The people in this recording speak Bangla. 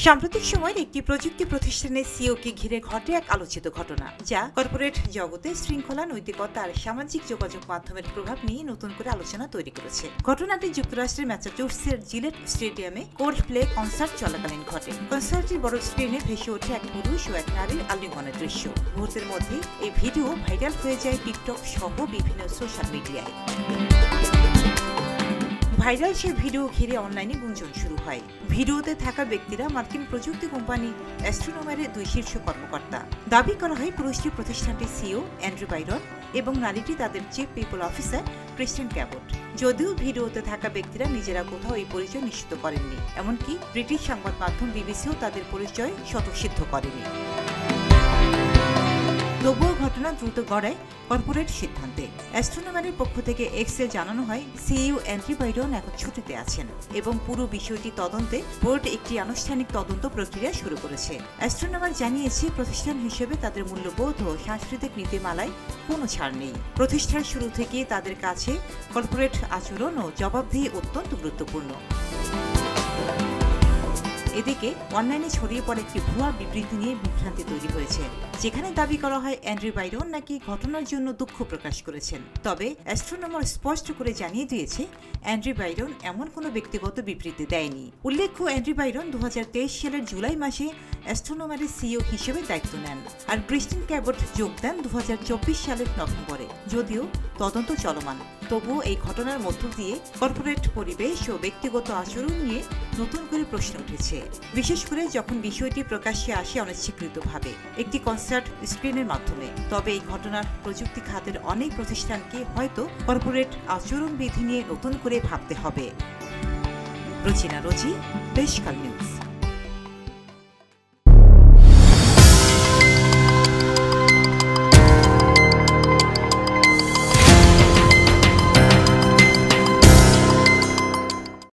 সাম্প্রতিক সময়ের একটি প্রযুক্তি প্রতিষ্ঠানের সিইওকে ঘিরে ঘটে এক আলোচিত ঘটনা, যা কর্পোরেট জগতে শৃঙ্খলা, নৈতিকতা আর সামাজিক যোগাযোগ মাধ্যমের প্রভাব নিয়ে নতুন করে আলোচনা তৈরি করেছে। ঘটনাটি যুক্তরাষ্ট্রের ম্যাসাচুসেটসের জিলেট স্টেডিয়ামে কোল্ডপ্লে কনসার্ট চলাকালীন ঘটে। কনসার্টের বড় স্ক্রিনে ভেসে ওঠে এক পুরুষ ও এক নারীর আলিঙ্গনের দৃশ্য। মুহূর্তের মধ্যে এই ভিডিও ভাইরাল হয়ে যায় টিকটক সহ বিভিন্ন সোশ্যাল মিডিয়ায়। ভাইরাল সেই ভিডিও ঘিরে অনলাইনে গুঞ্জন শুরু হয়। ভিডিওতে থাকা ব্যক্তিরা মার্কিন প্রযুক্তি কোম্পানি অ্যাস্ট্রোনোমারের দুই শীর্ষ কর্মকর্তা। দাবি করা হয় পুরুষটি প্রতিষ্ঠানটির সিইও অ্যান্ড্রু বাইরন এবং নারীটি তাদের chief people officer Christine Cabot. যদিও ভিডিওতে থাকা ব্যক্তিরা নিজেরা কোথাও এই পরিচয় নিশ্চিত করেননি, এমনকি ব্রিটিশ সংবাদ মাধ্যম বিবিসিও তাদের পরিচয় স্বতঃসিদ্ধ করেনি। তবুও ঘটনা দ্রুত গড়ায় কর্পোরেট সিদ্ধান্তে। অ্যাস্ট্রোনোমারের পক্ষ থেকে এক্সে জানানো হয় সিইও অ্যান্ড্রু বাইরন এখন ছুটিতে আছেন এবং পুরো বিষয়টি তদন্তে বোর্ড একটি আনুষ্ঠানিক তদন্ত প্রক্রিয়া শুরু করেছে। অ্যাস্ট্রোনোমার জানিয়েছে প্রতিষ্ঠান হিসেবে তাদের মূল্যবোধ ও সাংস্কৃতিক নীতিমালায় কোনো ছাড় নেই। প্রতিষ্ঠার শুরু থেকে তাদের কাছে কর্পোরেট আচরণ ও জবাবদিহি অত্যন্ত গুরুত্বপূর্ণ। এদিকে অনলাইনে ছড়িয়ে পড়ে একটি ভুয়া বিবৃতি নিয়ে বিভ্রান্তি তৈরি হয়েছে, যেখানে দাবি করা হয় অ্যান্ড্রু বাইরন নাকি ঘটনার জন্য দুঃখ প্রকাশ করেছেন। তবে অ্যাস্ট্রোনোমার স্পষ্ট করে জানিয়ে দিয়েছে অ্যান্ড্রু বাইরন এমন কোনো ব্যক্তিগত বিবৃতি দেয়নি। উল্লেখ্য, অ্যান্ড্রু বাইরন 2023 সালের জুলাই মাসে অ্যাস্ট্রোনোমারের সিইও হিসেবে দায়িত্ব নেন, আর ক্রিস্টিন ক্যাবট যোগ দেন 2024 সালের নভেম্বরে। যদিও তদন্ত চলমান, তবুও এই ঘটনার মধ্য দিয়ে কর্পোরেট পরিবেশ ও ব্যক্তিগত আচরণ নিয়ে নতুন করে প্রশ্ন উঠেছে, বিশেষ করে যখন বিষয়টি প্রকাশ্যে আসে অনিচ্ছাকৃতভাবে একটি কনসার্ট স্ক্রিনের মাধ্যমে। তবে এই ঘটনার প্রযুক্তি খাতের অনেক প্রতিষ্ঠানকে হয়তো কর্পোরেট আচরণবিধি নিয়ে নতুন করে ভাবতে হবে। রোজিনা রোজি, দেশকাল নিউজ।